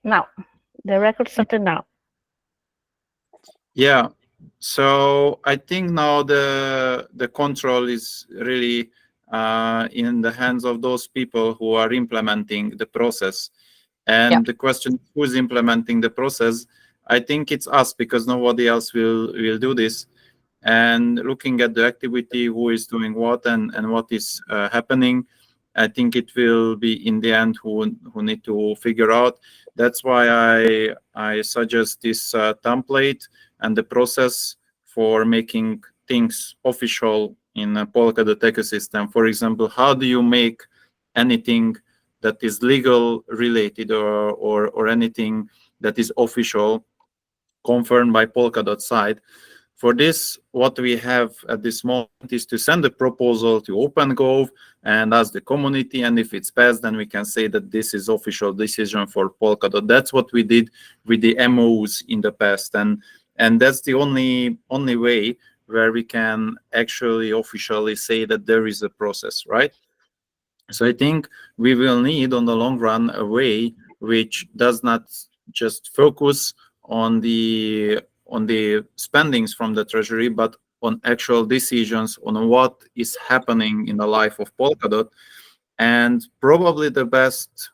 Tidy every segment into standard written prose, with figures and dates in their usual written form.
Now, the record started now. Yeah. So I think now the control is really in the hands of those people who are implementing the process. Yeah. And the question, who's implementing the process? I think it's us, because nobody else will do this. And looking at the activity, who is doing what, and what is happening, I think it will be in the end who need to figure out. That's why I suggest this template and the process for making things official in a Polkadot ecosystem. For example, how do you make anything that is legal related, or anything that is official, confirmed by Polkadot side? For this, what we have at this moment is to send a proposal to OpenGov and ask the community, and if it's passed, then we can say that this is official decision for Polkadot. That's what we did with the MOs in the past, and that's the only way where we can actually officially say that there is a process, right? So I think we will need on the long run a way which does not just focus on the spendings from the treasury, but on actual decisions on what is happening in the life of Polkadot. And probably the best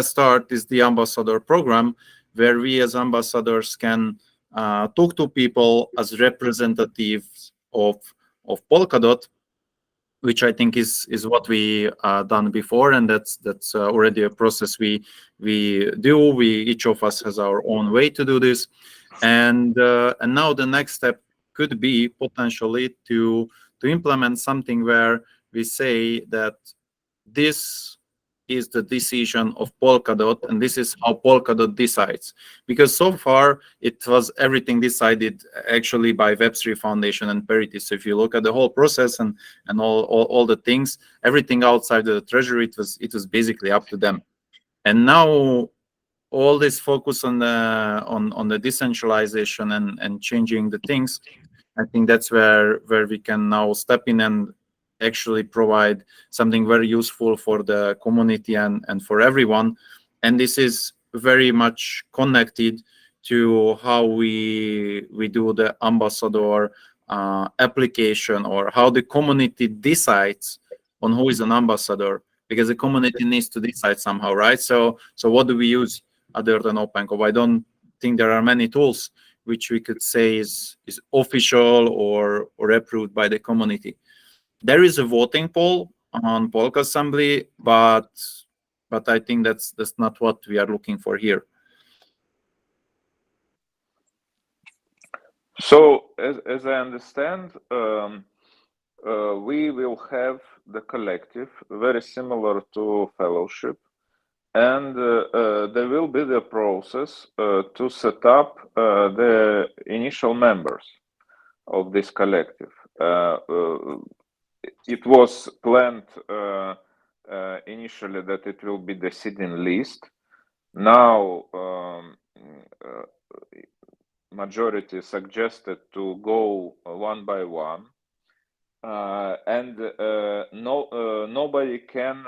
start is the ambassador program, where we as ambassadors can talk to people as representatives of Polkadot, which I think is what we done before, and that's already a process we do. We, each of us has our own way to do this, and now the next step could be potentially to implement something where we say that this is the decision of Polkadot, and this is how Polkadot decides. Because so far it was everything decided actually by Web3 Foundation and Parity. So if you look at the whole process and all the things, everything outside the treasury, it was basically up to them. And now all this focus on the decentralization and changing the things, I think that's where we can now step in and actually provide something very useful for the community and for everyone. And this is very much connected to how we do the ambassador application, or how the community decides on who is an ambassador, because the community needs to decide somehow, right? So what do we use other than OpenGov? I don't think there are many tools which we could say is official or approved by the community. There is a voting poll on Polka Assembly, but I think that's not what we are looking for here. So, as I understand, we will have the collective very similar to fellowship, and there will be the process to set up the initial members of this collective. It was planned initially that it will be the sitting list. Now, majority suggested to go one by one, and nobody can.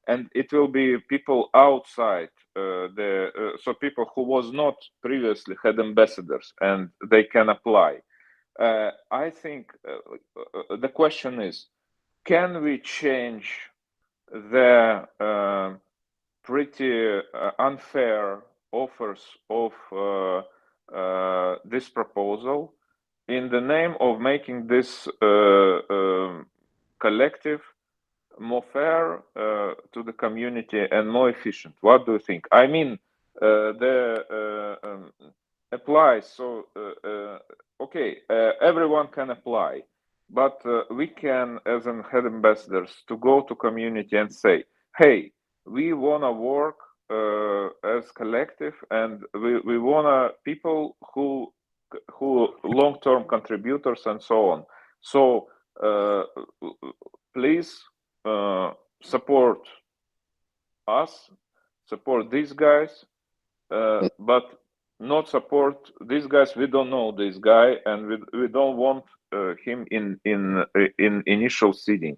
And it will be people outside so people who was not previously head ambassadors, and they can apply. I think the question is, can we change the pretty unfair offers of this proposal in the name of making this collective more fair to the community and more efficient? What do you think? I mean, applies. So, okay, everyone can apply, but we can, as an head ambassadors, to go to community and say, hey, we want to work as collective, and we want people who long-term contributors and so on. So please support us, support these guys, but not support these guys. We don't know this guy, and we don't want him in initial seeding.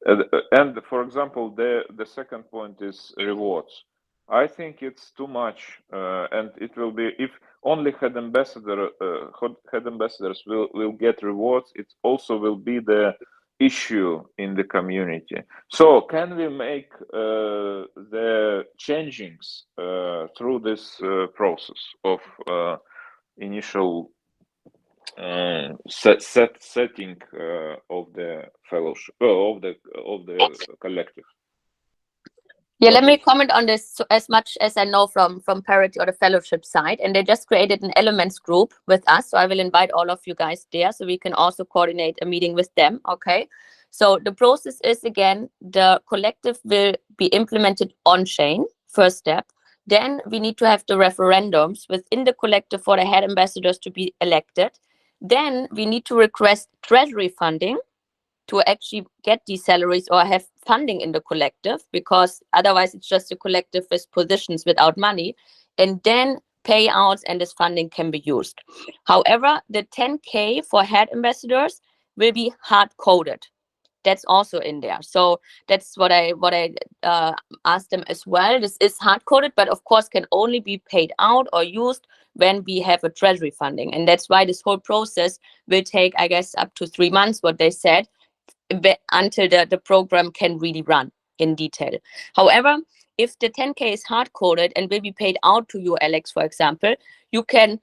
And for example, the second point is rewards. I think it's too much, and it will be, if only head ambassadors will get rewards, it also will be the issue in the community. So can we make the changings through this process of initial setting of the fellowship, of the collective? Yeah, let me comment on this. So as much as I know from Parity or the fellowship side, and they just created an elements group with us. So I will invite all of you guys there so we can also coordinate a meeting with them. Okay. So the process is, again, the collective will be implemented on chain, first step. Then we need to have the referendums within the collective for the head ambassadors to be elected. Then we need to request treasury funding to actually get these salaries or have funding in the collective, because otherwise it's just a collective with positions without money, and then payouts and this funding can be used. However, the 10K for head ambassadors will be hard coded. That's also in there. So that's what I asked them as well. This is hard coded, but of course can only be paid out or used when we have a treasury funding. And that's why this whole process will take, I guess, up to 3 months, what they said, until the program can really run in detail. However, if the 10K is hard-coded and will be paid out to you, Alex, for example, you can,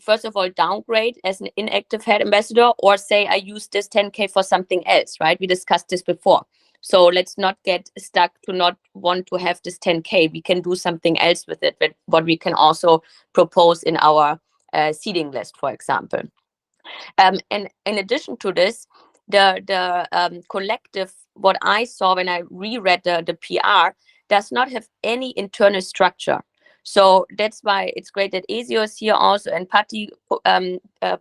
first of all, downgrade as an inactive head ambassador, or say, I use this 10K for something else, right? We discussed this before. So let's not get stuck to not want to have this 10K. We can do something else with it, but what we can also propose in our seeding list, for example. And in addition to this, the collective, what I saw when I reread the PR, does not have any internal structure. So that's why it's great that Ezio is here also, and Patti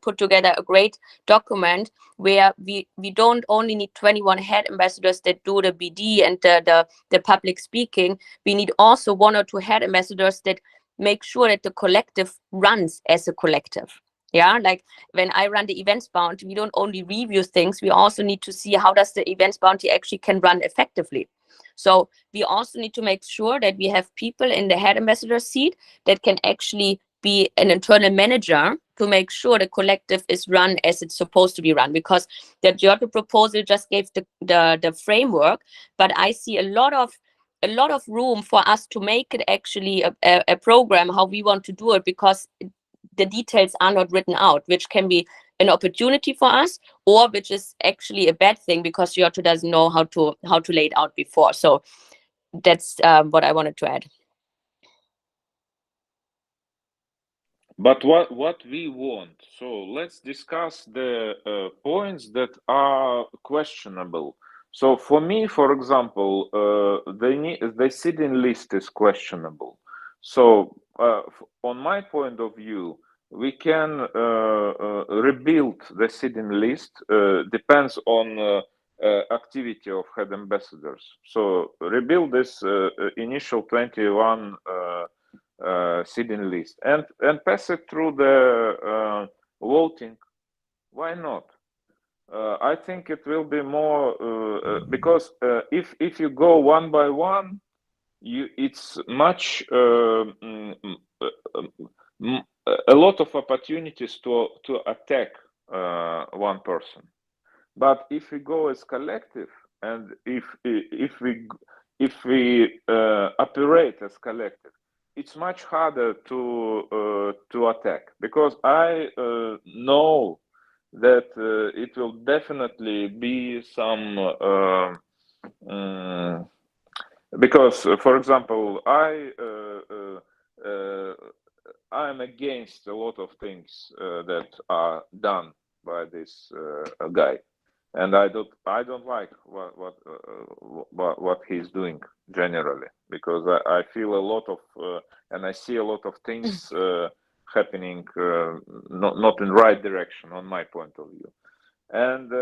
put together a great document where we don't only need 21 head ambassadors that do the BD and the public speaking. We need also 1 or 2 head ambassadors that make sure that the collective runs as a collective. Yeah, like when I run the events bounty, we don't only review things, we also need to see how does the events bounty actually can run effectively. So we also need to make sure that we have people in the head ambassador seat that can actually be an internal manager to make sure the collective is run as it's supposed to be run, because the Giotto proposal just gave the framework, but I see a lot of room for us to make it actually a program how we want to do it, because the details are not written out, which can be an opportunity for us, or which is actually a bad thing because Giotto doesn't know how to lay it out before. So that's what I wanted to add. But what we want, so let's discuss the points that are questionable. So for me, for example, the seeding list is questionable. So on my point of view, we can rebuild the seeding list, depends on activity of head ambassadors. So rebuild this initial 21 seeding list and pass it through the voting. Why not? I think it will be more because if you go one by one, it's much a lot of opportunities to attack one person. But if we go as collective, and if we operate as collective, it's much harder to attack, because I know that it will definitely be some because, for example, I'm against a lot of things that are done by this guy, and I don't like what he's doing generally, because I feel a lot of and I see a lot of things happening not in right direction on my point of view, and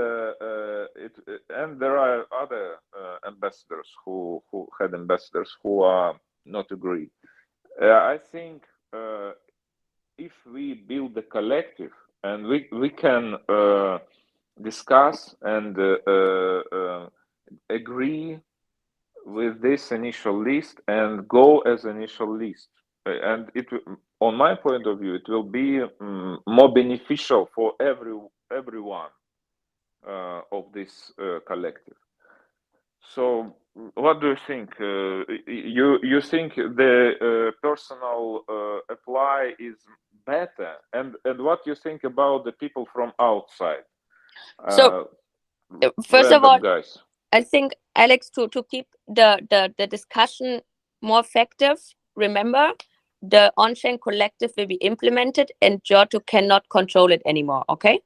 and there are other ambassadors who head ambassadors who are not agree. I think if we build a collective and we can discuss and agree with this initial list and go as initial list. And on my point of view, it will be more beneficial for everyone of this collective. So, what do you think? You think the personal apply is better, and what you think about the people from outside? So, first of all, guys, I think, Alex, to keep the discussion more effective, remember the on-chain collective will be implemented and Giotto cannot control it anymore, okay?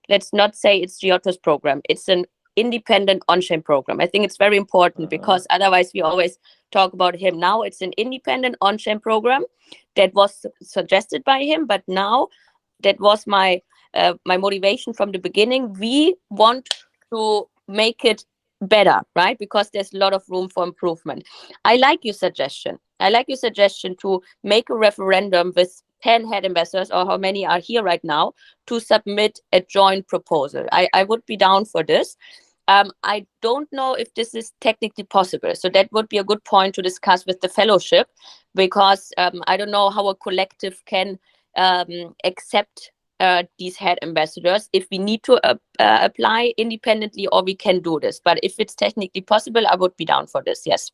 Let's not say it's Giotto's program. It's an independent on-chain program. I think it's very important because otherwise we always talk about him. Now it's an independent on-chain program that was suggested by him, but now that was my motivation from the beginning. We want to make it better, right? Because there's a lot of room for improvement. I like your suggestion. To make a referendum with 10 head ambassadors, or how many are here right now, to submit a joint proposal. I would be down for this. I don't know if this is technically possible. So that would be a good point to discuss with the fellowship, because I don't know how a collective can accept these head ambassadors, if we need to apply independently or we can do this. But if it's technically possible, I would be down for this, yes.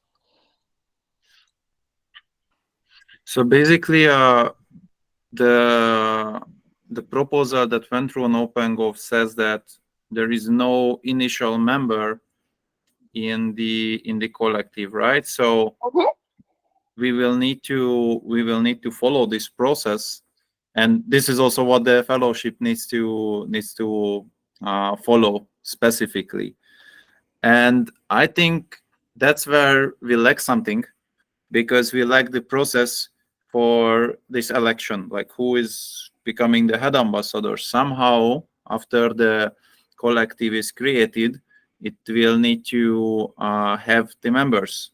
So basically, the proposal that went through on OpenGov says that there is no initial member in the collective, right? So we will need to follow this process, and this is also what the fellowship needs to follow specifically. And I think that's where we lack something, because we lack the process for this election, like who is becoming the head ambassador. Somehow, after the collective is created, it will need to have the members.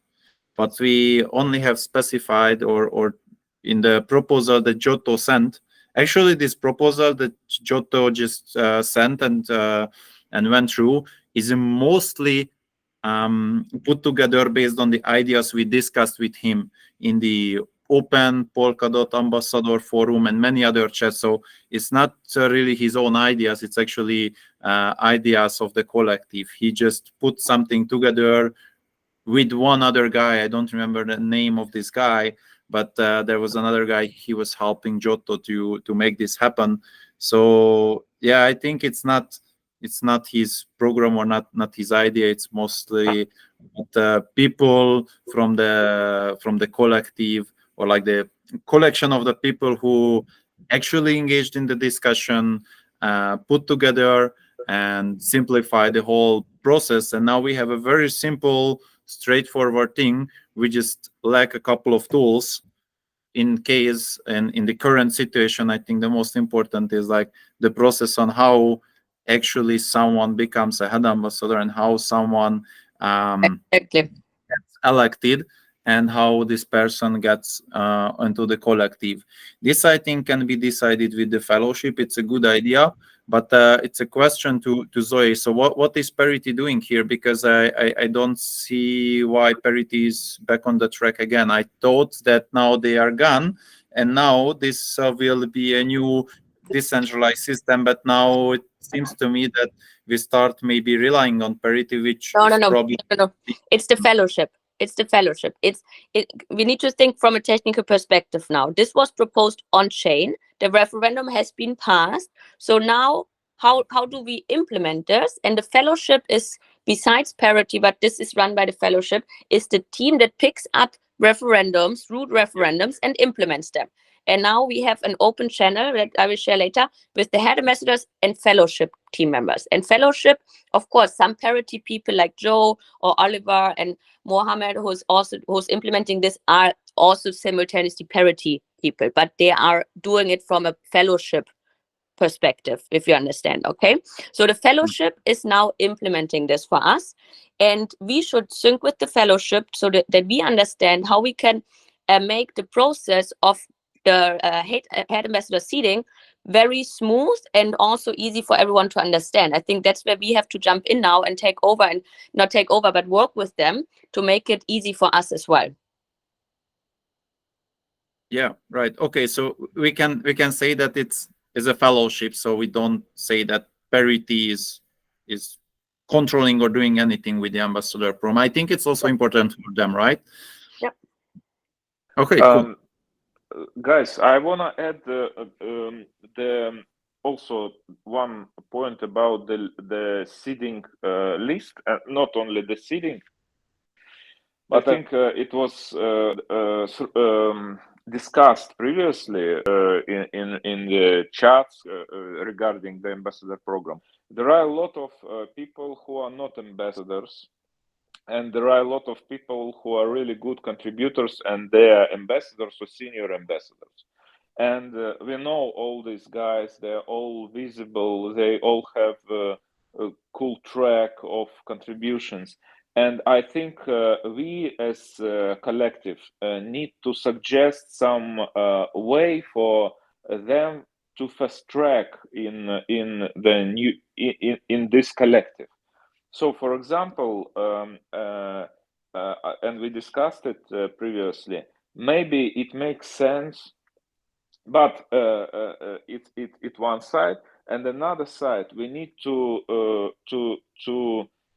But we only have specified, or in the proposal that Giotto sent, actually this proposal that Giotto just sent and went through is mostly put together based on the ideas we discussed with him in the Open Polkadot Ambassador Forum and many other chats. So it's not really his own ideas, it's actually ideas of the collective. He just put something together with one other guy. I don't remember the name of this guy, but there was another guy. He was helping Giotto to make this happen. So yeah, I think it's not his program or not his idea. It's mostly the people from the collective, or like the collection of the people who actually engaged in the discussion, put together and simplify the whole process. And now we have a very simple, straightforward thing. We just lack a couple of tools in case, and in the current situation, I think the most important is like the process on how actually someone becomes a head ambassador, and how someone gets elected, and how this person gets into the collective. This, I think, can be decided with the fellowship. It's a good idea, but it's a question to Zoe. So what is Parity doing here? Because I don't see why Parity is back on the track again. I thought that now they are gone, and now this will be a new decentralized system, but now it seems to me that we start maybe relying on Parity, which no. It's the fellowship. We need to think from a technical perspective now. This was proposed on chain. The referendum has been passed. So now how do we implement this? And the fellowship is, besides Parity, but this is run by the fellowship, is the team that picks up referendums, root referendums, and implements them. And now we have an open channel that I will share later with the head ambassadors and fellowship team members. And fellowship, of course, some Parity people like Joe or Oliver and Mohammed, who's implementing this, are also simultaneously Parity people, but they are doing it from a fellowship perspective, if you understand. Okay, so the fellowship is now implementing this for us, and we should sync with the fellowship so that we understand how we can make the process of the head ambassador seating very smooth and also easy for everyone to understand. I think that's where we have to jump in now and take over, and not take over, but work with them to make it easy for us as well. Yeah, right. Okay, so we can say that it's a fellowship, so we don't say that Parity is controlling or doing anything with the ambassador program. I think it's also important for them, right? Yep. Okay, cool. Guys, I wanna add also one point about the seeding list, not only the seeding, but I think it was discussed previously in the chats regarding the ambassador program. There are a lot of people who are not ambassadors, and there are a lot of people who are really good contributors, and they are ambassadors or senior ambassadors. And we know all these guys, they're all visible, they all have a cool track of contributions. And I think we as a collective need to suggest some way for them to fast track in this collective. So, for example, and we discussed it previously, maybe it makes sense, but it's one side, and another side we need to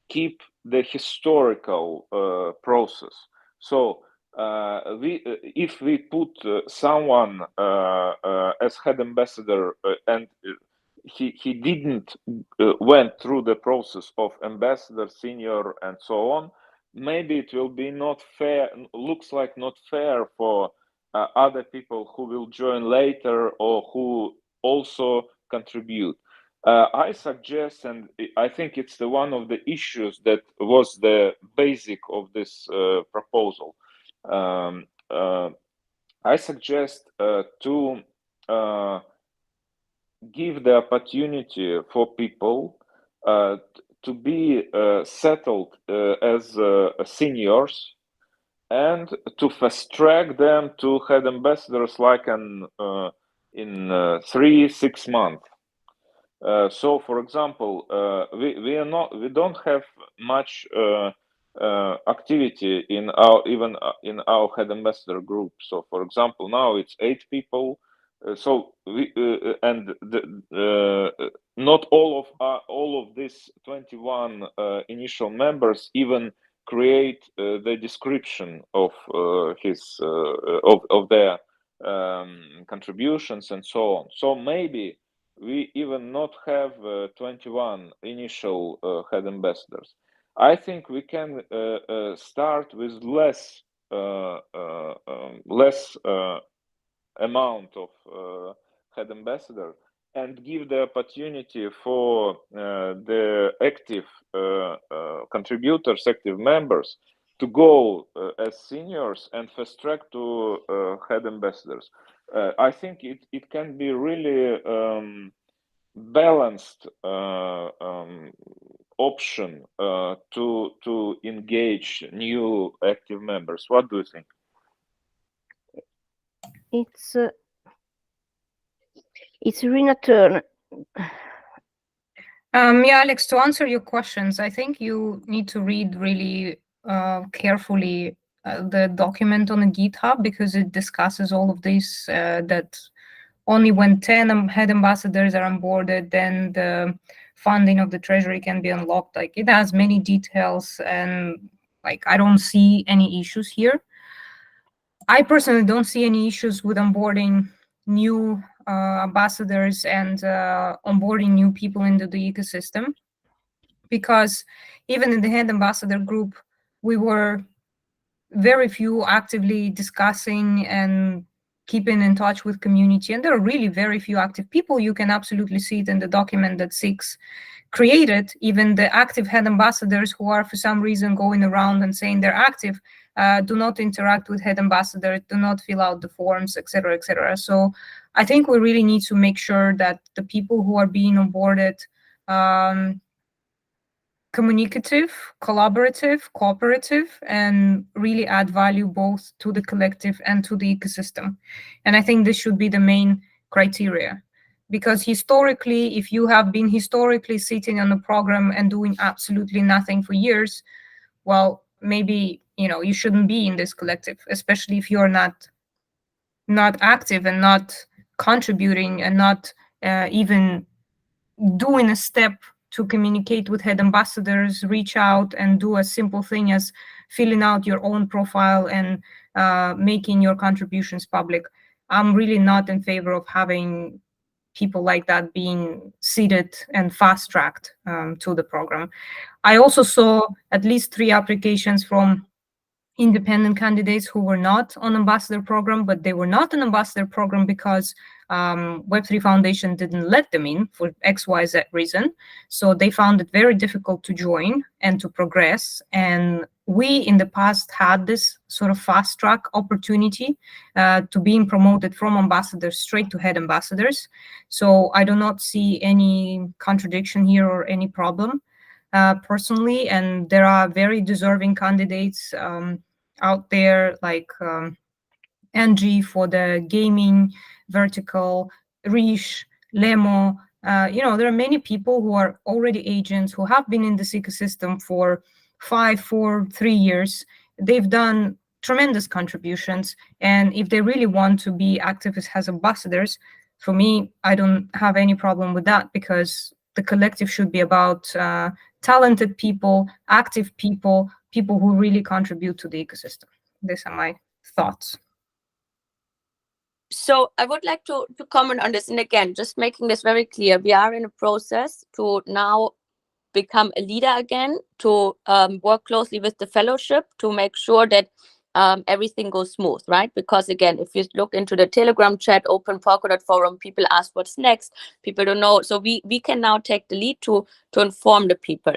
keep the historical process. So if we put someone as head ambassador and he didn't went through the process of ambassador, senior, and so on, maybe it will be not fair, looks like not fair for other people who will join later or who also contribute. I suggest, and I think it's the one of the issues that was the basic of this proposal. I suggest to give the opportunity for people to be settled as seniors, and to fast track them to head ambassadors like in 3-6 months. So, for example, we don't have much activity in our head ambassador group. So, for example, now it's 8 people. So we not all of these 21 initial members even create the description of their contributions and so on. So maybe we even not have 21 initial head ambassadors. I think we can start with less amount of head ambassador, and give the opportunity for the active contributors, active members, to go as seniors and fast track to head ambassadors. I think it can be really balanced option to engage new active members. What do you think? It's Rina turn. Yeah, Alex, to answer your questions, I think you need to read really carefully the document on the GitHub, because it discusses all of this, that only when 10 head ambassadors are onboarded, then the funding of the treasury can be unlocked. Like, it has many details, and like, I don't see any issues here. I personally don't see any issues with onboarding new ambassadors and onboarding new people into the ecosystem, because even in the head ambassador group, we were very few actively discussing and keeping in touch with community, and there are really very few active people. You can absolutely see it in the document that SIX created. Even the active head ambassadors who are for some reason going around and saying they're active do not interact with head ambassadors, do not fill out the forms, etc., etc. So I think we really need to make sure that the people who are being onboarded communicative, collaborative, cooperative, and really add value both to the collective and to the ecosystem. And I think this should be the main criteria. because historically, if you have been historically sitting on the program and doing absolutely nothing for years, well, maybe, you know, you shouldn't be in this collective, especially if you're not active and not contributing and not even doing a step to communicate with head ambassadors, reach out and do a simple thing as filling out your own profile and making your contributions public. I'm really not in favor of having people like that being seated and fast-tracked to the program. I also saw at least 3 applications from independent candidates who were not on ambassador program, but they were not an ambassador program because Web3 Foundation didn't let them in for XYZ reason. So they found it very difficult to join and to progress. And we in the past had this sort of fast track opportunity to being promoted from ambassadors straight to head ambassadors. So I do not see any contradiction here or any problem personally. And there are very deserving candidates out there, like Angie for the gaming vertical, Rish, Lemo. You know, there are many people who are already agents who have been in this ecosystem for 5, 4, 3 years. They've done tremendous contributions. And if they really want to be active as ambassadors, for me, I don't have any problem with that, because the collective should be about talented people, active people, people who really contribute to the ecosystem. These are my thoughts. So I would like to comment on this. And again, just making this very clear, we are in a process to now become a leader again, to work closely with the fellowship to make sure that everything goes smooth, right? Because again, if you look into the Telegram chat, open Polkadot forum, people ask what's next, people don't know. So we can now take the lead to inform the people.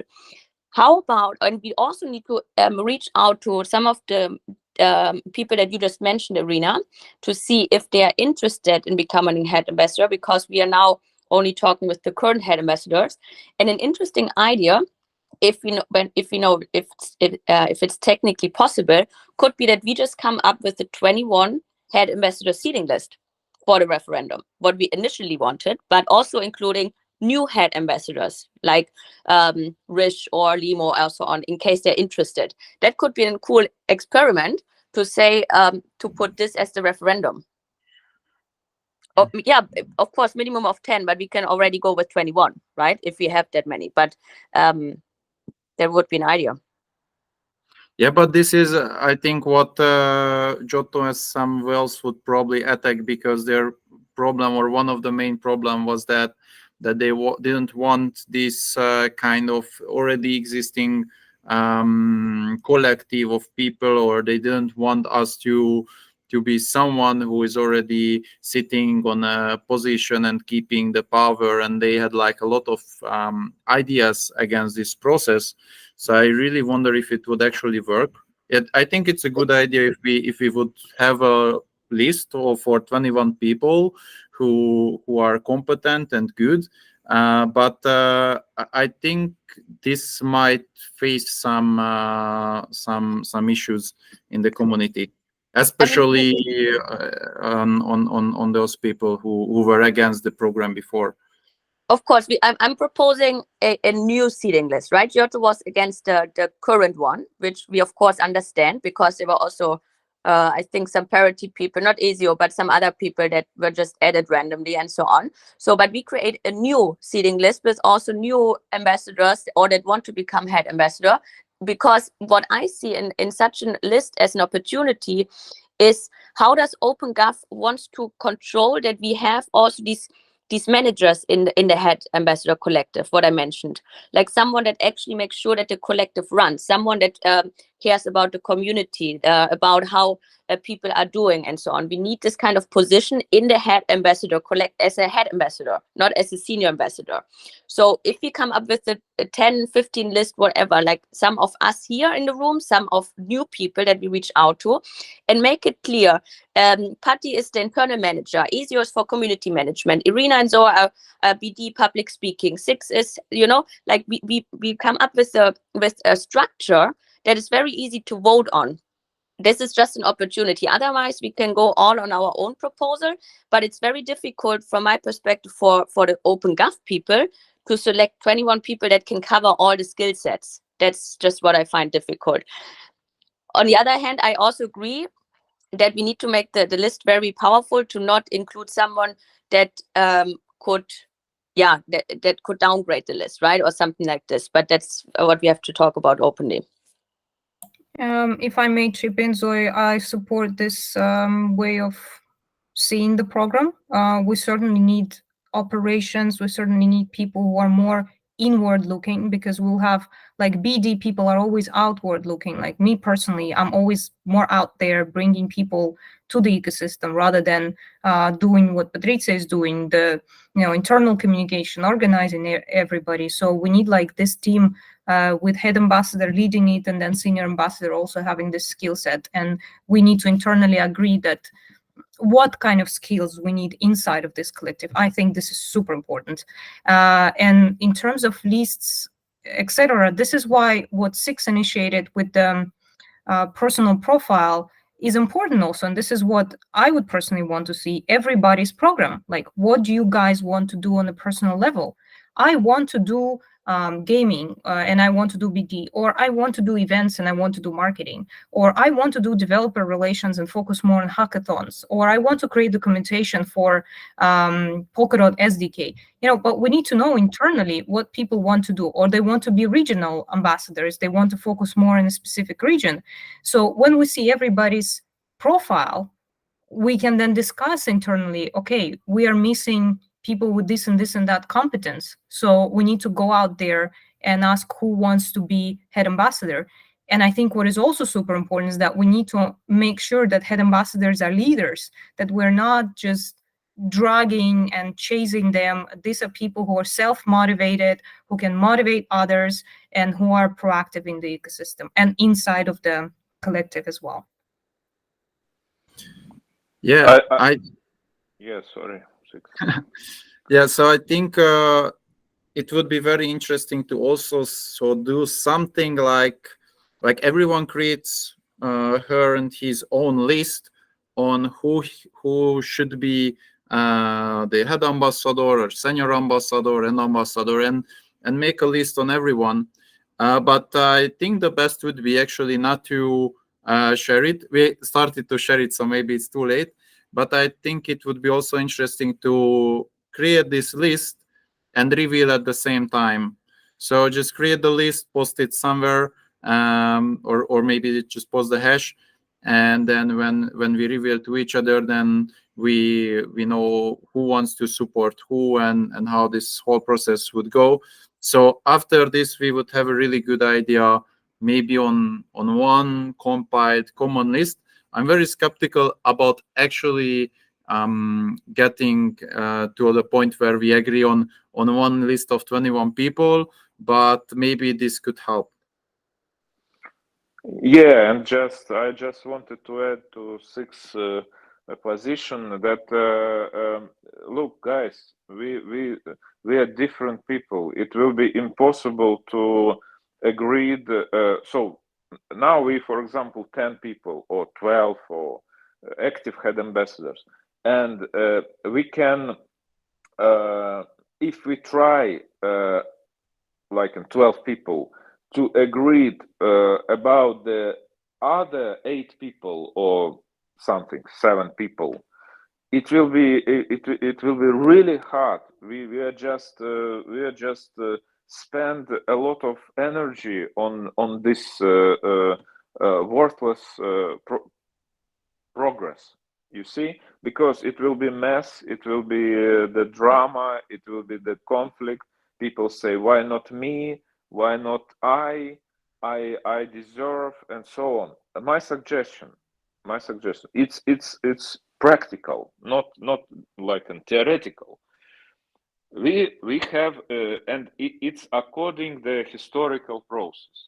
How about, and we also need to reach out to some of the people that you just mentioned, Irina, to see if they are interested in becoming head ambassador, because we are now only talking with the current head ambassadors. And an interesting idea, if it's technically possible, could be that we just come up with the 21 head ambassador seating list for the referendum, what we initially wanted, but also including new head ambassadors like Rish or Lemo or so on, in case they're interested. That could be a cool experiment to say, to put this as the referendum. Oh, yeah, of course, minimum of 10, but we can already go with 21, right? If we have that many, but there would be an idea. Yeah, but this is, I think, what Giotto and some else would probably attack, because their problem, or one of the main problem, was that they didn't want this kind of already existing collective of people, or they didn't want us to be someone who is already sitting on a position and keeping the power, and they had like a lot of ideas against this process. So I really wonder if it would actually work. I think it's a good idea if we would have a list for 21 people who are competent and good. But I think this might face some issues in the community, especially on those people who were against the program before. Of course, I'm proposing a new seating list, right? Giotto was against the current one, which we of course understand, because there were also, I think, some parity people, not ASIO, but some other people that were just added randomly and so on. So, but we create a new seating list with also new ambassadors, or that want to become head ambassador, because what I see in such a list as an opportunity is, how does OpenGov wants to control that we have also these managers in the head ambassador collective, what I mentioned, like someone that actually makes sure that the collective runs, someone that cares about the community, about how people are doing and so on. We need this kind of position in the head ambassador as a head ambassador, not as a senior ambassador. So if we come up with a 10, 15 list, whatever, like some of us here in the room, some of new people that we reach out to, and make it clear, Patti is the internal manager, ASIO is for community management, Irina and Zoa are BD public speaking, Six is, like we come up with a structure that is very easy to vote on. this is just an opportunity. Otherwise, we can go all on our own proposal, but it's very difficult from my perspective for the OpenGov people to select 21 people that can cover all the skill sets. That's just what I find difficult. On the other hand, I also agree that we need to make the list very powerful to not include someone that could downgrade the list, right? Or something like this. But that's what we have to talk about openly. If I may chip in, Zoe, I support this way of seeing the program. We certainly need operations. We certainly need people who are more inward looking, because we'll have like BD people are always outward looking. Like me personally, I'm always more out there bringing people to the ecosystem rather than doing what Patrizia is doing, the internal communication, organizing everybody. So we need like this team with head ambassador leading it, and then senior ambassador also having this skill set. And we need to internally agree that what kind of skills we need inside of this collective. I think this is super important. And in terms of lists, etc., this is why what SIX initiated with the personal profile is important also. And this is what I would personally want to see everybody's program. Like, what do you guys want to do on a personal level? I want to do gaming and I want to do BD, or I want to do events and I want to do marketing, or I want to do developer relations and focus more on hackathons, or I want to create documentation for Polkadot SDK. But we need to know internally what people want to do, or they want to be regional ambassadors. They want to focus more in a specific region. So when we see everybody's profile, we can then discuss internally, okay, we are missing people with this and this and that competence. So we need to go out there and ask who wants to be head ambassador. And I think what is also super important is that we need to make sure that head ambassadors are leaders, that we're not just dragging and chasing them. These are people who are self-motivated, who can motivate others, and who are proactive in the ecosystem and inside of the collective as well. Yeah, Yeah, sorry. Yeah, so I think it would be very interesting to also do something like everyone creates her and his own list on who should be the head ambassador or senior ambassador and ambassador, and make a list on everyone. But I think the best would be actually not to share it. We started to share it, so maybe it's too late. But I think it would be also interesting to create this list and reveal at the same time. So just create the list, post it somewhere, or maybe just post the hash, and then when we reveal to each other, then we know who wants to support who and how this whole process would go. So after this, we would have a really good idea, maybe on one compiled common list. I'm very skeptical about actually getting to the point where we agree on one list of 21 people, but maybe this could help. Yeah, and I just wanted to add to SIX position that look, guys, we are different people. It will be impossible to agree. So now we, for example, 10 people or 12 or active head ambassadors, and we can, if we try, like in 12 people, to agree about the other 8 people or something, 7 people, it will be really hard. We are just spend a lot of energy on this worthless progress, you see, because it will be mess, it will be the drama, it will be the conflict. People say, why not me, why not I deserve, and so on. My suggestion, it's practical, not like a theoretical. We have, and it's according the historical process.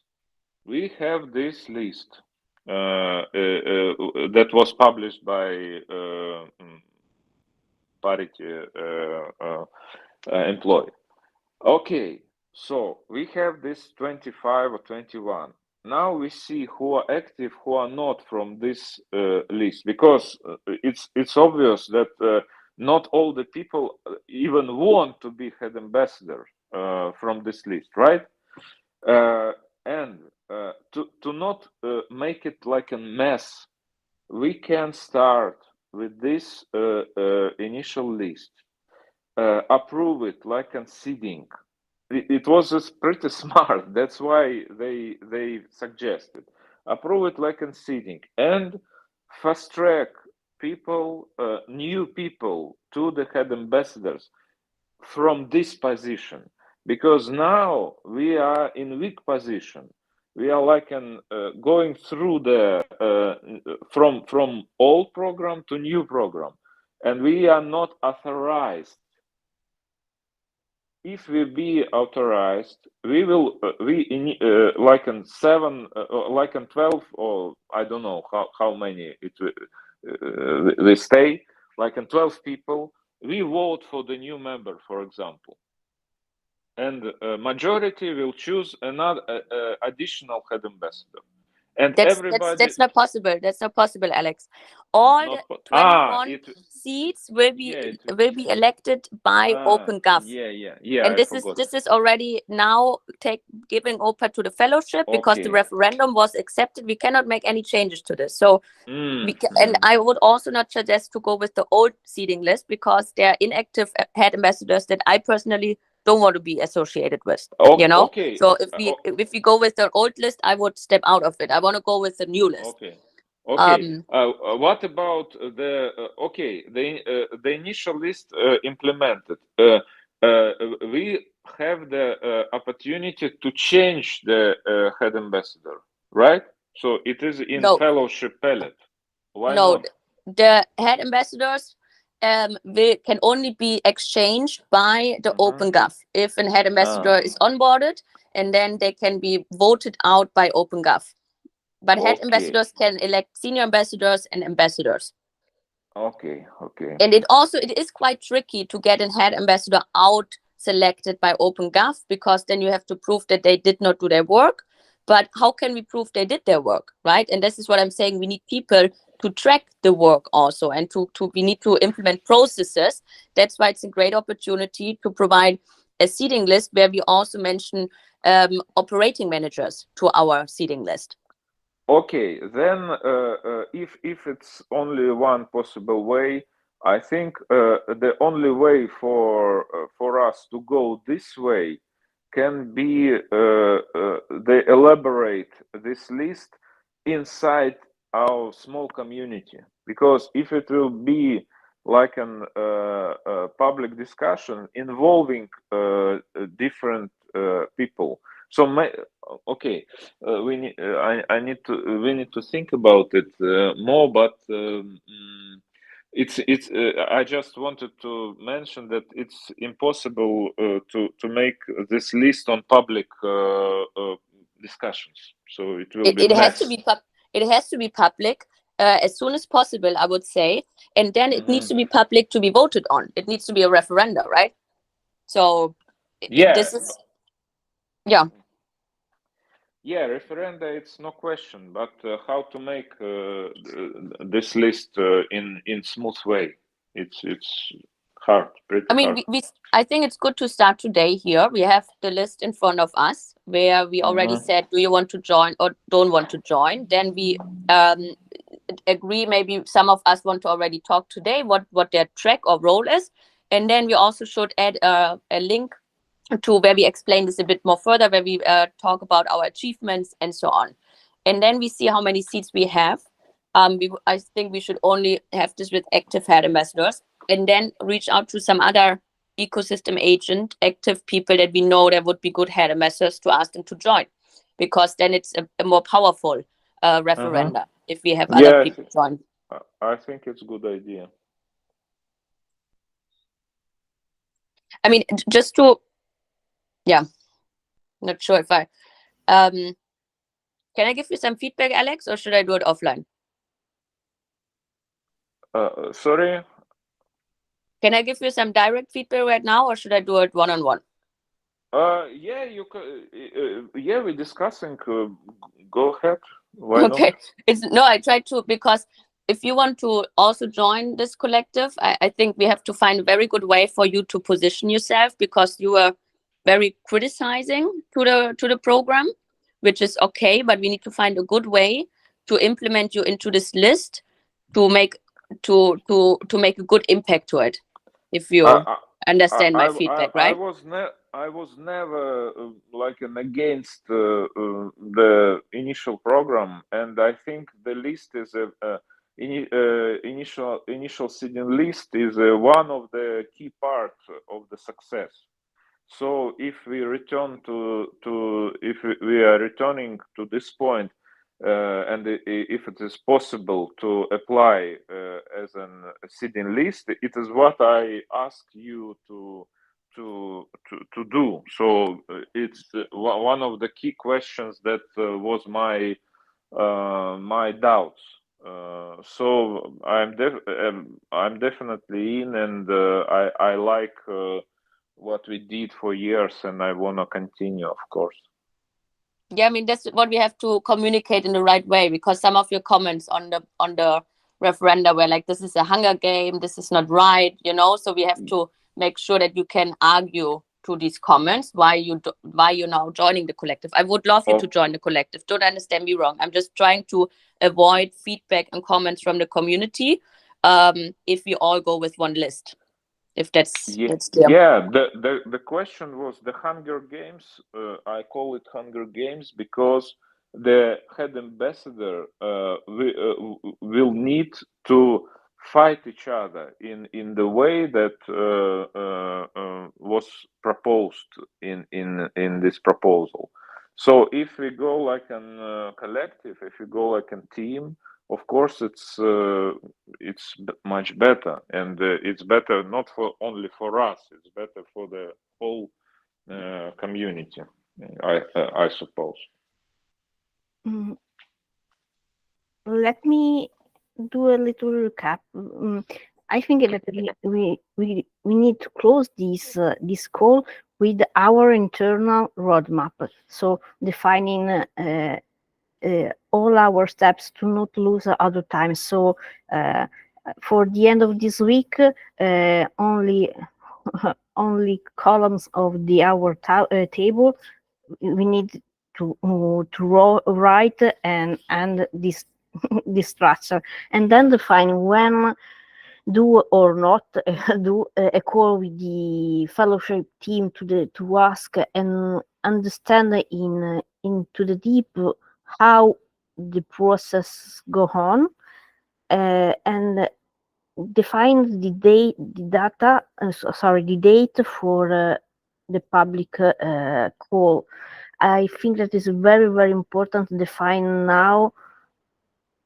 We have this list that was published by Parity employee. Okay, so we have this 25 or 21. now we see who are active, who are not from this list, because it's obvious that not all the people even want to be head ambassador from this list, right? And to not make it like a mess, we can start with this initial list, approve it like a seeding. It was just pretty smart. That's why they suggested approve it like a seeding and fast track people, new people to the head ambassadors from this position, because now we are in weak position. We are like going through the from old program to new program, and we are not authorized. If we be authorized, we will like in 7, like in 12, or I don't know how many it they stay, like in 12 people. We vote for the new member, for example, and majority will choose another additional head ambassador, and everybody. That's not possible. That's not possible, Alex. All Not the po- 21 it, seats will be yeah, it, will be elected by OpenGov. yeah. And I this forgot. is already now giving OPA to the fellowship, because the Okay. referendum was accepted. We cannot make any changes to this. So and I would also not suggest to go with the old seating list, because they are inactive head ambassadors that I personally don't want to be associated with. You know. Okay. So if we go with the old list, I would step out of it. I want to go with the new list. Okay. What about the initial list implemented? We have the opportunity to change the head ambassador, right? So it is in No. fellowship palette. Why No, not? the head ambassadors can only be exchanged by the OpenGov if a head ambassador is onboarded, and then they can be voted out by OpenGov. But head ambassadors can elect senior ambassadors and ambassadors. Okay. And it is quite tricky to get a head ambassador out selected by OpenGov, because then you have to prove that they did not do their work. But how can we prove they did their work, right? And this is what I'm saying. We need people to track the work also, and we need to implement processes. That's why it's a great opportunity to provide a seating list where we also mention operating managers to our seating list. Okay, then if it's only one possible way, I think the only way for us to go this way can be they elaborate this list inside our small community, because if it will be like an public discussion involving different people, so we need we need to think about it more, but it's I just wanted to mention that it's impossible to make this list on public discussions, so it will be it has mess. to be it has to be public as soon as possible, I would say, and then it needs to be public to be voted on. It needs to be a referendum, right? So this is referenda, it's no question, but how to make this list in smooth way, it's hard, pretty hard. I think it's good to start today. Here we have the list in front of us, where we already said, do you want to join or don't want to join? Then we agree, maybe some of us want to already talk today what their track or role is, and then we also should add a link to where we explain this a bit more further, where we talk about our achievements and so on. And then we see how many seats we have. I think we should only have this with active head ambassadors, and then reach out to some other ecosystem agent, active people that we know that would be good head ambassadors, to ask them to join, because then it's a more powerful referenda if we have other people join. I think it's a good idea. I mean, just to, not sure if I, can I give you some feedback, Alex, or should I do it offline? Sorry? Can I give you some direct feedback right now, or should I do it one-on-one? Yeah, you yeah, we're discussing. Go ahead. Why not? Okay. I tried to, because if you want to also join this collective, I think we have to find a very good way for you to position yourself, because you are very criticizing to the program, which is okay, but we need to find a good way to implement you into this list to make make a good impact to it. If you understand my feedback, right? I was never like against the initial program, and I think the list is initial seeding list is one of the key parts of the success. So if we return if we are returning to this point, and if it is possible to apply as a seeding list, it is what I ask you to do. So it's one of the key questions that was my doubts. So I'm definitely in, and I like what we did for years, and I want to continue, of course. Yeah, I mean, that's what we have to communicate in the right way, because some of your comments on the referenda were like, this is a Hunger Game, this is not right, so we have to make sure that you can argue to these comments why you're now joining the collective. I would love you to join the collective, don't understand me wrong. I'm just trying to avoid feedback and comments from the community if we all go with one list. If that's clear. Yeah, the question was the Hunger Games. I call it Hunger Games because the head ambassador will need to fight each other in the way that was proposed in this proposal. So if we go like a collective, if we go like a team, of course it's much better, and it's better not only for us, it's better for the whole community, I suppose. Let me do a little recap. I think that we need to close this call with our internal roadmap. So defining all our steps to not lose other time. So for the end of this week, only columns of our table we need to write and this this structure, and then define when do or not do a call with the fellowship team to ask and understand into the deep how the process go on, and define the date, the date for the public call. I think that is very, very important to define now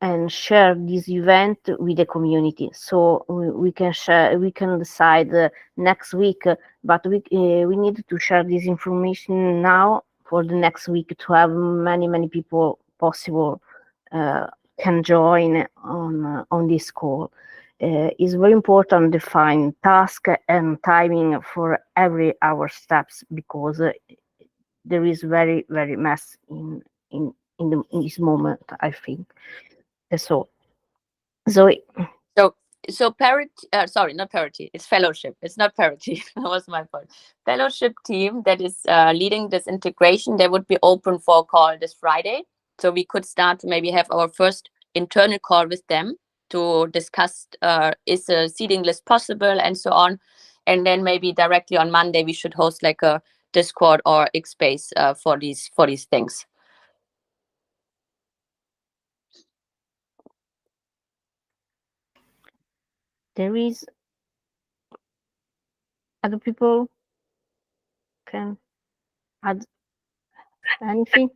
and share this event with the community. So we can share, we can decide next week, but we need to share this information now for the next week to have many people possible can join on this call. It's very important to define task and timing for every our steps, because there is very mess in this moment, I think. So parity, sorry, not parity, it's fellowship. It's not parity. That was my fault. Fellowship team that is leading this integration, they would be open for a call this Friday. So we could start to maybe have our first internal call with them to discuss is a seeding list possible and so on. And then maybe directly on Monday, we should host like a Discord or X-Space for these things. there is other people can add anything.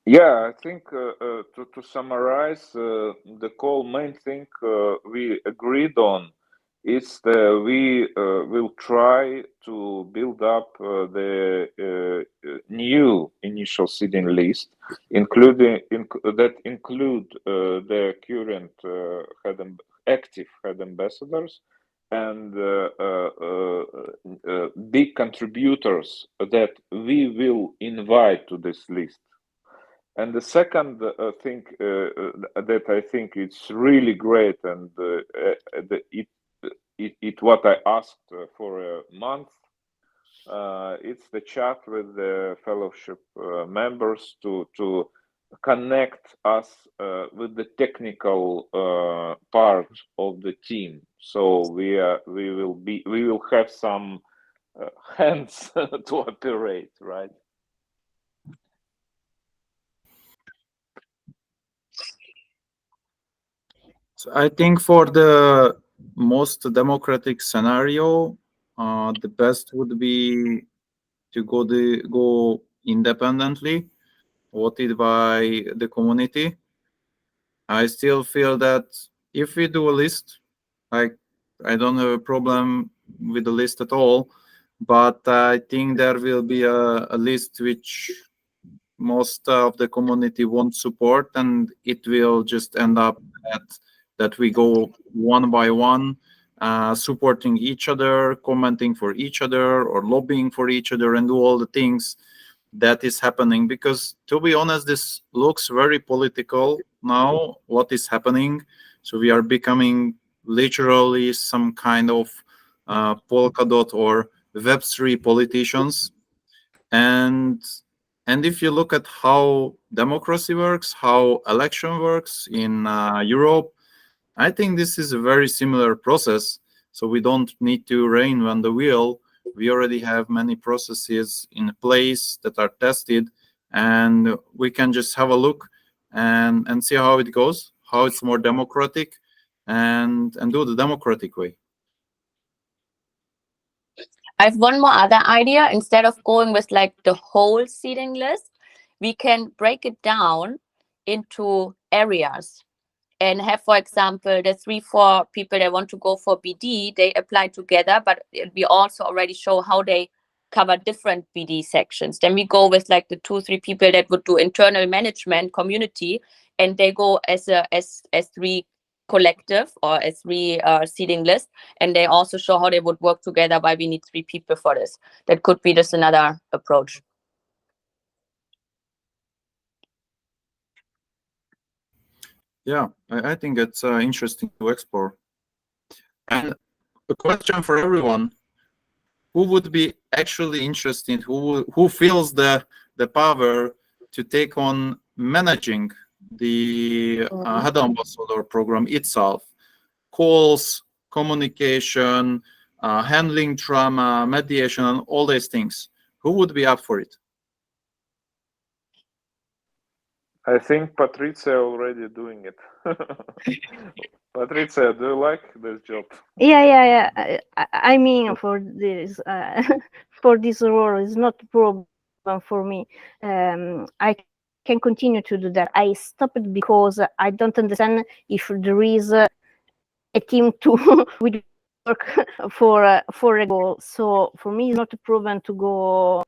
Yeah, I think to summarize the call, main thing we agreed on is that we will try to build up the new initial seeding list, including that include the current active head ambassadors, and big contributors that we will invite to this list. And the second thing that I think it's really great, and it what I asked for a month, it's the chat with the fellowship members to connect us with the technical part of the team. So we will have some hands to operate, right? So I think for the most democratic scenario, the best would be to go independently, voted by the community. I still feel that if we do a list, I don't have a problem with the list at all, but I think there will be a list which most of the community won't support, and it will just end up that we go one by one, supporting each other, commenting for each other, or lobbying for each other, and do all the things that is happening. Because to be honest, this looks very political now, what is happening. So we are becoming literally some kind of Polkadot or Web3 politicians. And if you look at how democracy works, how election works in Europe, I think this is a very similar process. So we don't need to reinvent the wheel. We already have many processes in place that are tested, and we can just have a look and see how it goes, how it's more democratic, and do the democratic way. I have one more other idea. Instead of going with like the whole seeding list, we can break it down into areas and have, for example, the 3-4 people that want to go for BD, they apply together, but we also already show how they cover different BD sections. Then we go with like the 2-3 people that would do internal management community, and they go as 3 collective or as 3 seeding list, and they also show how they would work together, why we need 3 people for this. That could be just another approach. Yeah, I think it's interesting to explore. And a question for everyone: who would be actually interested? Who feels the power to take on managing the head ambassador program itself? Calls, communication, handling trauma, mediation, and all these things. Who would be up for it? I think Patricia already doing it. Patricia, do you like this job? Yeah. I mean, for this for this role is not a problem for me. I can continue to do that. I stopped because I don't understand if there is a team to with work for a goal. So for me, it's not a problem to go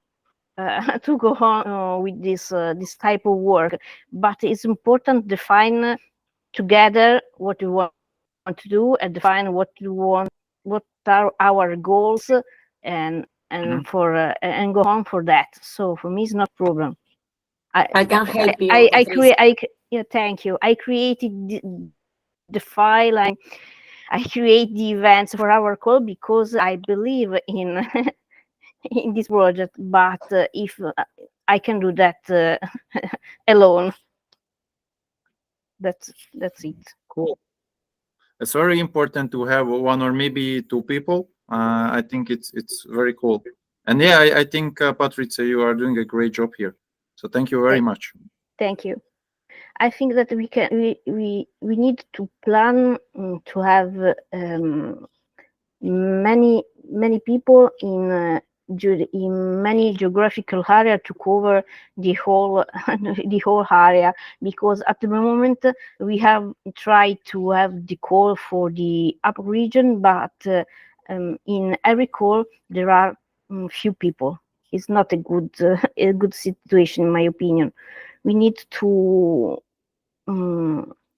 on with this type of work. But it's important to define together what we want to do and define what are our goals, and and go on for that. So for me, it's not a problem. I can help you. Yeah, thank you. I created the file. I create the events for our call because I believe in in this project. But if I can do that alone, that's it. Cool. It's very important to have 1 or maybe 2 people. I think it's very cool. And yeah, I think Patricia, you are doing a great job here. So thank you very much. Thank you. I think that we need to plan to have many people in many geographical area to cover the whole area, because at the moment we have tried to have the call for the upper region, but in every call there are few people. It's not a good situation, in my opinion. We need to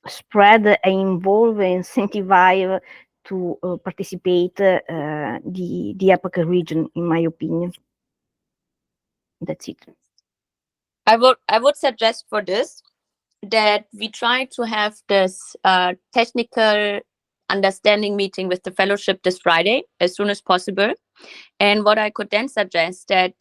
spread and involve and incentivize to participate the APAC region, in my opinion. That's it. I would suggest for this that we try to have this technical understanding meeting with the fellowship this Friday as soon as possible. And what I could then suggest that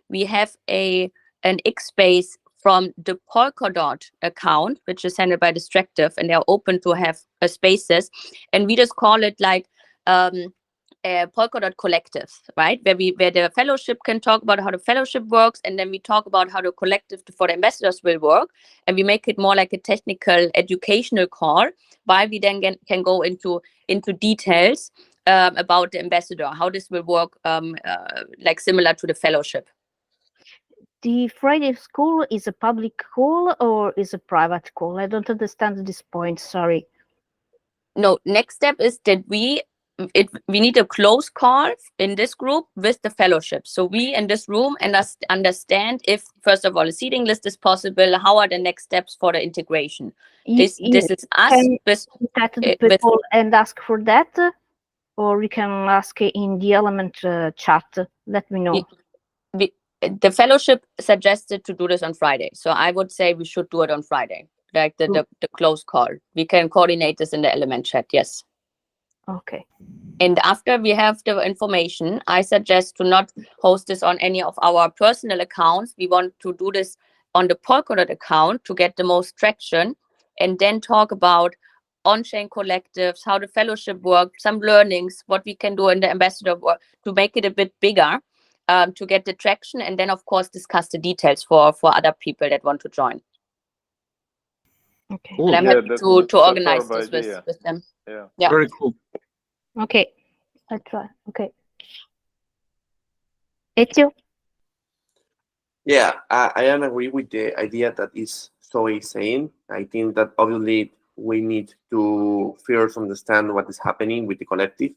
we have an X space from the Polkadot account, which is handled by Distractive, and they're open to have spaces. And we just call it like Polkadot Collective, right? Where the fellowship can talk about how the fellowship works, and then we talk about how the collective for the ambassadors will work, and we make it more like a technical educational call, while we then can go into details about the ambassador, how this will work, like similar to the fellowship. The Friday call is a public call or is a private call? I don't understand this point, sorry. No, next step is that we need a close call in this group with the fellowship. So we in this room and us understand if, first of all, a seating list is possible, how are the next steps for the integration. This is us with the people and ask for that, or we can ask in the Element chat. Let me know. The fellowship suggested to do this on Friday, so I would say we should do it on Friday, like the close call. We can coordinate this in the Element chat. Yes. Okay. And after we have the information, I suggest to not host this on any of our personal accounts. We want to do this on the Polkadot account to get the most traction, and then talk about on-chain collectives, how the fellowship works, some learnings, what we can do in the ambassador work to make it a bit bigger, to get the traction, and then of course discuss the details for other people that want to join. Okay. Cool. And I'm happy to organize this with them. Yeah. Very cool. Okay, I'll try. Okay. Ezio? Yeah, I don't agree with the idea that is Zoe saying. I think that obviously we need to first understand what is happening with the collective.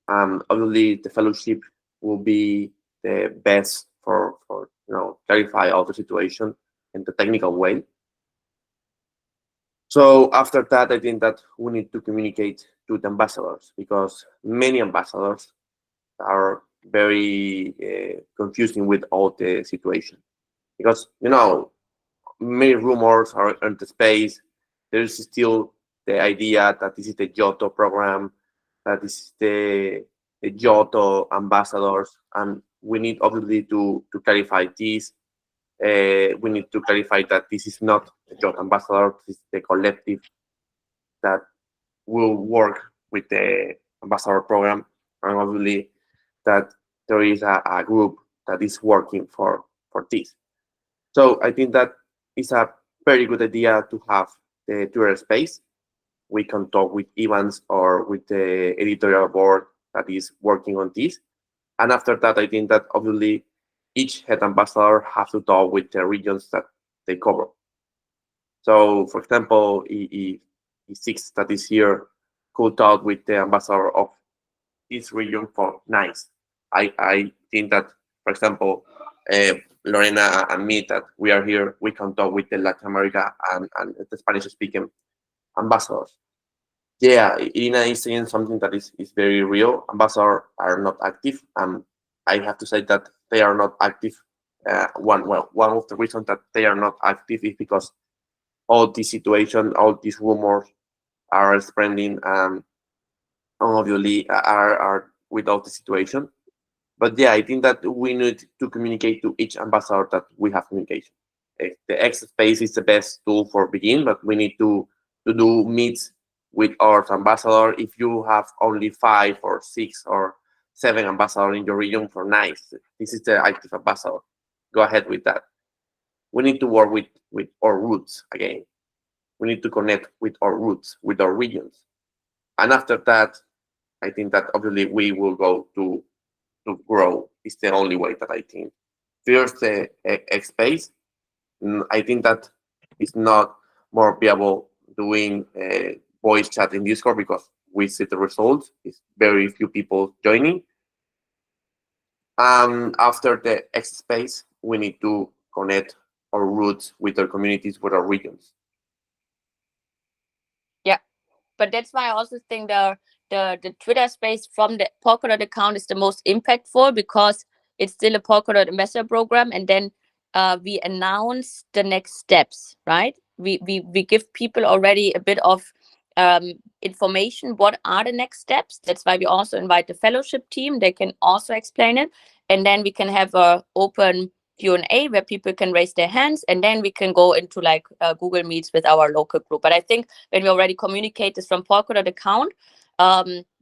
Obviously, the fellowship will be the best for clarify all the situation in the technical way. So after that, I think that we need to communicate to the ambassadors, because many ambassadors are very confusing with all the situation, because many rumors are in the space. There is still the idea that this is the Giotto program, that is the Giotto ambassadors, and we need obviously to clarify this. We need to clarify that this is not the Giotto ambassador, this is the collective that will work with the ambassador program, and obviously that there is a group that is working for this. So I think that is a very good idea to have the Twitter space. We can talk with Evans or with the editorial board that is working on this. And after that, I think that obviously each head ambassador has to talk with the regions that they cover. So for example, E6 that is here could talk with the ambassador of this region for NICE. I think that, for example, Lorena and me, that we are here, we can talk with the Latin America and the Spanish-speaking ambassadors. Yeah, Irina is saying something that is very real. Ambassadors are not active. I have to say that they are not active. One of the reasons that they are not active is because all this situation, all these rumors are spreading, obviously are without the situation. But yeah, I think that we need to communicate to each ambassador that we have communication. The X space is the best tool for begin, but we need to do meets with our ambassador. If you have only 5 or 6 or 7 ambassadors in your region, for NICE, this is the active ambassador. Go ahead with that. We need to work with our roots again. We need to connect with our roots, with our regions. And after that, I think that obviously we will go to grow. Is the only way that I think. First, the X space. I think that it's not more viable doing voice chat in Discord, because we see the results. It's very few people joining. After the X space, we need to connect our roots with our communities, with our regions. Yeah, but that's why I also think the the Twitter space from the Polkadot account is the most impactful because it's still a Polkadot ambassador program, and then we announce the next steps, right? We give people already a bit of information. What are the next steps? That's why we also invite the fellowship team. They can also explain it, and then we can have a open Q&A where people can raise their hands, and then we can go into like Google Meets with our local group. But I think when we already communicate this from Polkadot account,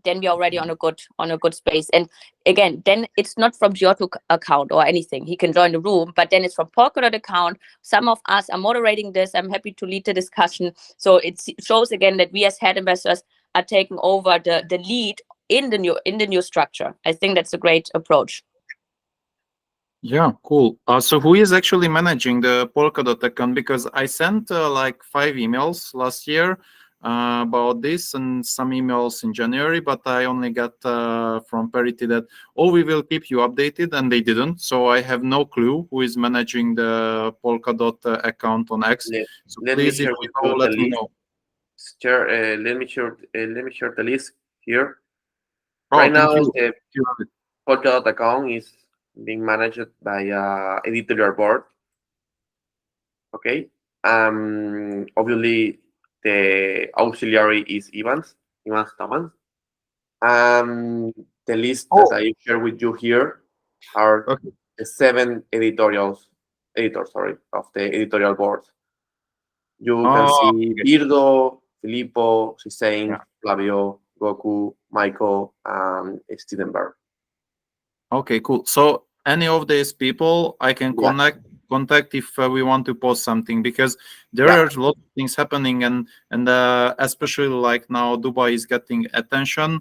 then we're already on a good space. And again, then it's not from Giotto account or anything. He can join the room, but then it's from Polkadot account. Some of us are moderating this. I'm happy to lead the discussion. So it shows again that we as head investors are taking over the lead in the new structure. I think that's a great approach. Yeah, cool. So who is actually managing the Polkadot account? Because I sent like 5 emails last year about this and some emails in January, but I only got from Parity that, oh, we will keep you updated, and they didn't. So I have no clue who is managing the Polkadot account on X. So please, if you know, let me know. Let me share the list here. Oh, right now, you. the Polkadot account is being managed by editorial board. Okay. Obviously, the auxiliary is Evans Thomas. The list that I share with you here are the 7 editors of the editorial board. You can see Birdo, Filippo, Sisain, Flavio, Goku, Michael, and Stevenberg. Okay, cool. So any of these people I can contact if we want to post something, because there are a lot of things happening, and especially like now Dubai is getting attention.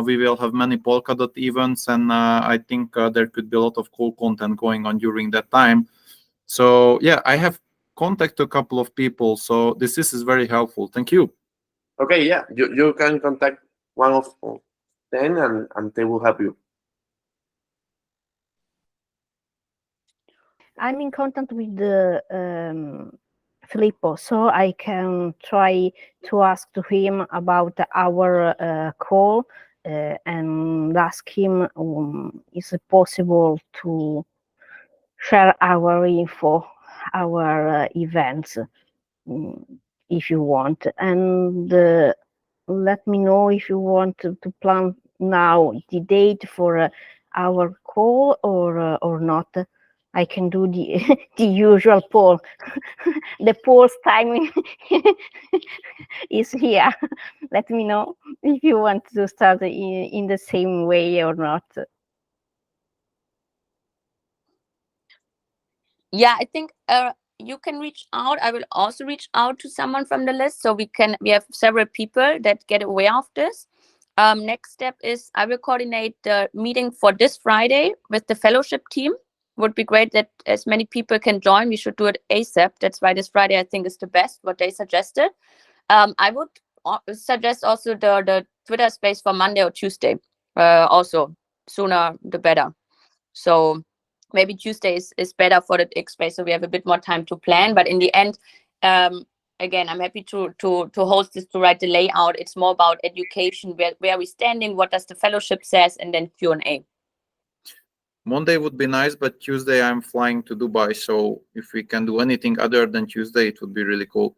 We will have many Polkadot events, and I think there could be a lot of cool content going on during that time. So yeah, I have contacted a couple of people, so this is very helpful. Thank you. Okay, yeah, you can contact one of them, and they will help you. I'm in contact with Filippo, so I can try to ask to him about our call and ask him is it possible to share our info, our events, if you want. And let me know if you want to plan now the date for our call or not. I can do the usual poll. The poll's timing is here. Let me know if you want to start in the same way or not. Yeah, I think you can reach out. I will also reach out to someone from the list, so we have several people that get aware of this. Next step is I will coordinate the meeting for this Friday with the fellowship team. Would be great that as many people can join. We should do it ASAP. That's why this Friday I think is the best, what they suggested. I would suggest also the Twitter space for Monday or Tuesday. Also, sooner the better. So maybe Tuesday is better for the X space, so we have a bit more time to plan. But in the end, again, I'm happy to host this, to write the layout. It's more about education, where we're standing, what does the fellowship says, and then Q&A. Monday would be nice, but Tuesday I'm flying to Dubai, so if we can do anything other than Tuesday, it would be really cool.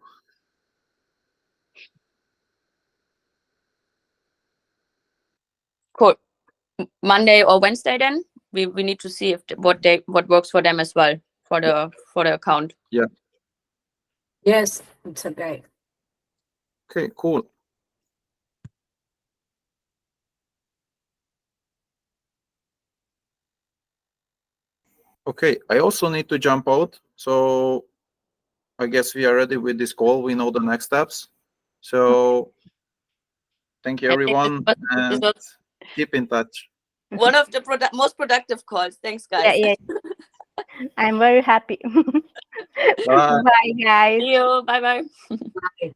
Cool. Monday or Wednesday then? We need to see if what works for them as well for the account. Yeah. Yes, it's okay. Okay, cool. Okay, I also need to jump out, so I guess we are ready with this call. We know the next steps. So thank you, everyone, and keep in touch. One of the most productive calls. Thanks, guys. Yeah. I'm very happy. Bye. Bye, guys. See you. Bye-bye. Bye.